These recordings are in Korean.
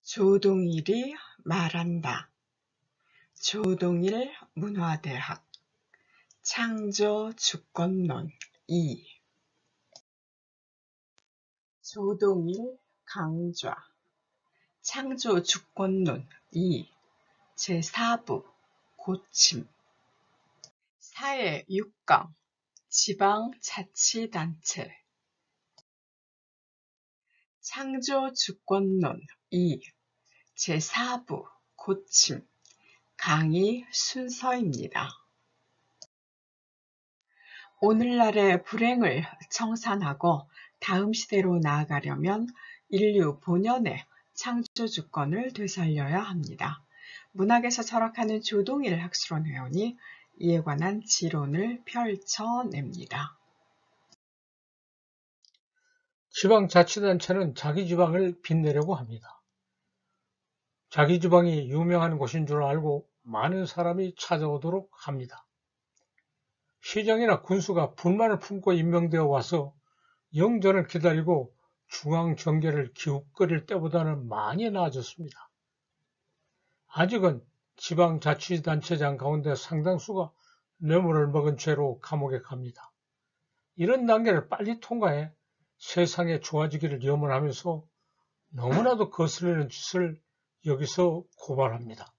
조동일이 말한다. 조동일 문화대학 창조주권론 2 조동일 강좌 창조주권론 2 제4부 고침 사회 6강 지방자치단체 창조주권론 2 제4부 고침 강의 순서입니다. 오늘날의 불행을 청산하고 다음 시대로 나아가려면 인류 본연의 창조주권을 되살려야 합니다. 문학에서 철학하는 조동일 학술원 회원이 이에 관한 지론을 펼쳐냅니다. 지방자치단체는 자기 지방을 빛내려고 합니다. 자기 지방이 유명한 곳인 줄 알고 많은 사람이 찾아오도록 합니다. 시장이나 군수가 불만을 품고 임명되어 와서 영전을 기다리고 중앙정계를 기웃거릴 때보다는 많이 나아졌습니다. 아직은 지방자치단체장 가운데 상당수가 뇌물을 먹은 죄로 감옥에 갑니다. 이런 단계를 빨리 통과해 세상에 좋아지기를 염원하면서 너무나도 거슬리는 짓을 여기서 고발합니다.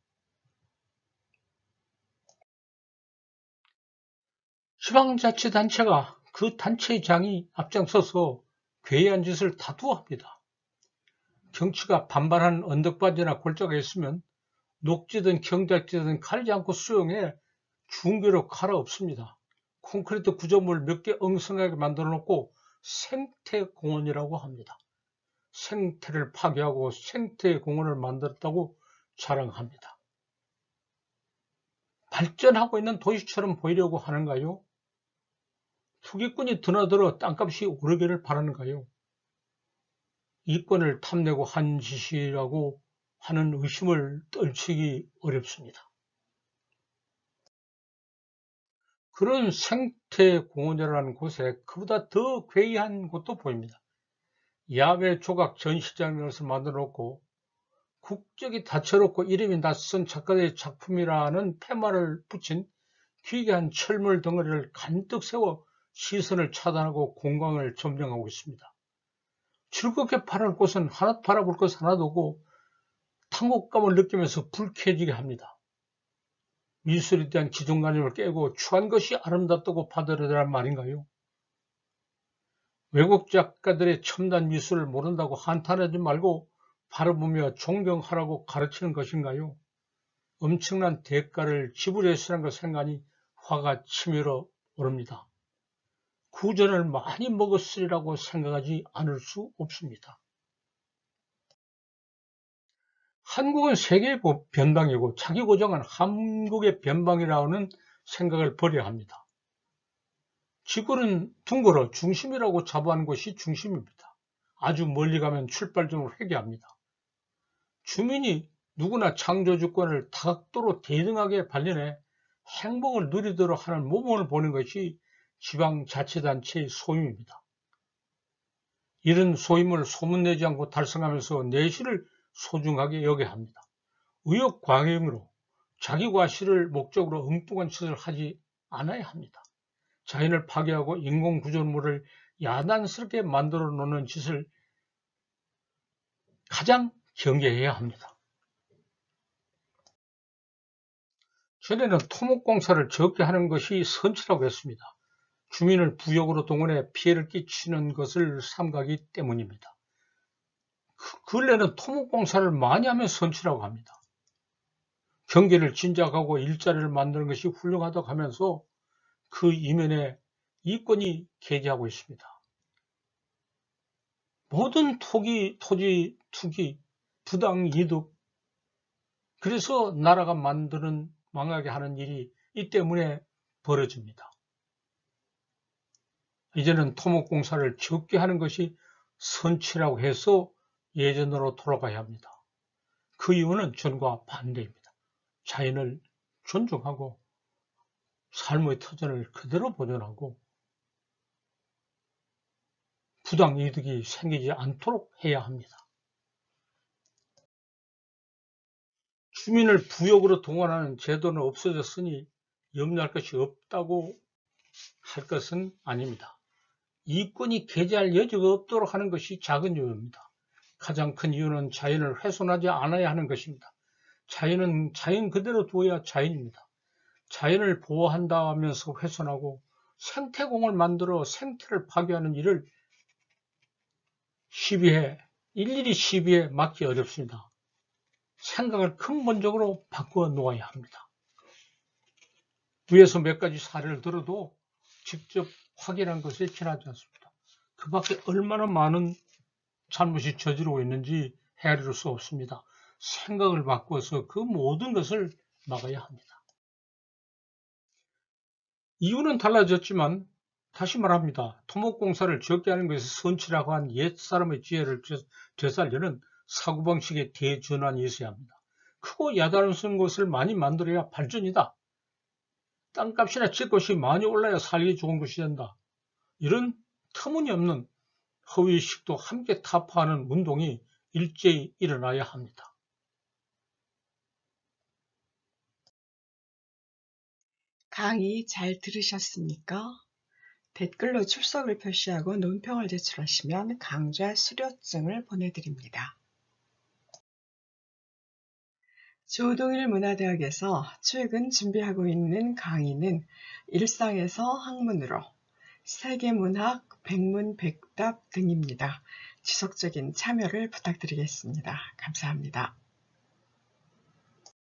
지방자치단체가 그 단체의 장이 앞장서서 괴이한 짓을 다투합니다. 정치가 반반한 언덕바지나 골짜기에 있으면 녹지든 경작지든 가리지 않고 수용해 중교로 갈아엎습니다. 콘크리트 구조물 몇 개 엉성하게 만들어 놓고 생태공원이라고 합니다. 생태를 파괴하고 생태공원을 만들었다고 자랑합니다. 발전하고 있는 도시처럼 보이려고 하는가요? 투기꾼이 드나들어 땅값이 오르기를 바라는가요? 이권을 탐내고 한 짓이라고 하는 의심을 떨치기 어렵습니다. 그런 생태공원이라는 곳에 그보다 더 괴이한 곳도 보입니다. 야외 조각 전시장을 만들어 놓고 국적이 다채롭고 이름이 낯선 작가의 작품이라는 팻말을 붙인 기괴한 철물 덩어리를 간뜩 세워 시선을 차단하고 공간을 점령하고 있습니다. 즐겁게 바라볼 곳은 바라볼 것 하나도 없고 탕곡감을 느끼면서 불쾌해지게 합니다. 미술에 대한 기존관념을 깨고 추한 것이 아름답다고 받아들여란 말인가요? 외국 작가들의 첨단 미술을 모른다고 한탄하지 말고 바라보며 존경하라고 가르치는 것인가요? 엄청난 대가를 지불했으라는 것 생각하니 화가 치밀어 오릅니다. 구전을 많이 먹었으리라고 생각하지 않을 수 없습니다. 한국은 세계의 변방이고 자기 고장은 한국의 변방이라는 생각을 버려야 합니다. 지구는 둥글어 중심이라고 자부하는 것이 중심입니다. 아주 멀리 가면 출발점을 회귀합니다. 주민이 누구나 창조주권을 다각도로 대등하게 발견해 행복을 누리도록 하는 모범을 보는 것이 지방자치단체의 소임입니다. 이런 소임을 소문내지 않고 달성하면서 내실을 소중하게 여겨야 합니다. 의욕광행으로 자기 과실을 목적으로 엉뚱한 짓을 하지 않아야 합니다. 자연을 파괴하고 인공구조물을 야단스럽게 만들어 놓는 짓을 가장 경계해야 합니다. 전에는 토목공사를 적게 하는 것이 선치라고 했습니다. 주민을 부역으로 동원해 피해를 끼치는 것을 삼가기 때문입니다. 근래는 토목공사를 많이 하면 선치라고 합니다. 경계를 진작하고 일자리를 만드는 것이 훌륭하다고 하면서 그 이면에 이권이 개재하고 있습니다. 모든 토지 투기, 부당 이득, 그래서 나라가 망하게 하는 일이 이 때문에 벌어집니다. 이제는 토목공사를 적게 하는 것이 선치라고 해서 예전으로 돌아가야 합니다. 그 이유는 전과 반대입니다. 자연을 존중하고 삶의 터전을 그대로 보존하고 부당 이득이 생기지 않도록 해야 합니다. 주민을 부역으로 동원하는 제도는 없어졌으니 염려할 것이 없다고 할 것은 아닙니다. 이권이 개재할 여지가 없도록 하는 것이 작은 이유입니다. 가장 큰 이유는 자연을 훼손하지 않아야 하는 것입니다. 자연은 자연 그대로 두어야 자연입니다. 자연을 보호한다 하면서 훼손하고 생태공을 만들어 생태를 파괴하는 일을 일일이 시비해 막기 어렵습니다. 생각을 근본적으로 바꾸어 놓아야 합니다. 위에서 몇 가지 사례를 들어도 직접 확인한 것에 지나지 않습니다. 그 밖에 얼마나 많은 잘못이 저지르고 있는지 헤아릴 수 없습니다. 생각을 바꾸어서 그 모든 것을 막아야 합니다. 이유는 달라졌지만 다시 말합니다. 토목공사를 적게 하는 것이 선치라고 한 옛사람의 지혜를 되살리는 사고방식의 대전환이 있어야 합니다. 크고 야단스러운 것을 많이 만들어야 발전이다. 땅값이나 집값이 많이 올라야 살기 좋은 것이 된다. 이런 터무니없는 허위의식도 함께 타파하는 운동이 일제히 일어나야 합니다. 강의 잘 들으셨습니까? 댓글로 출석을 표시하고 논평을 제출하시면 강좌 수료증을 보내드립니다. 조동일 문화대학에서 최근 준비하고 있는 강의는 일상에서 학문으로, 세계문학, 백문백답 등입니다. 지속적인 참여를 부탁드리겠습니다. 감사합니다.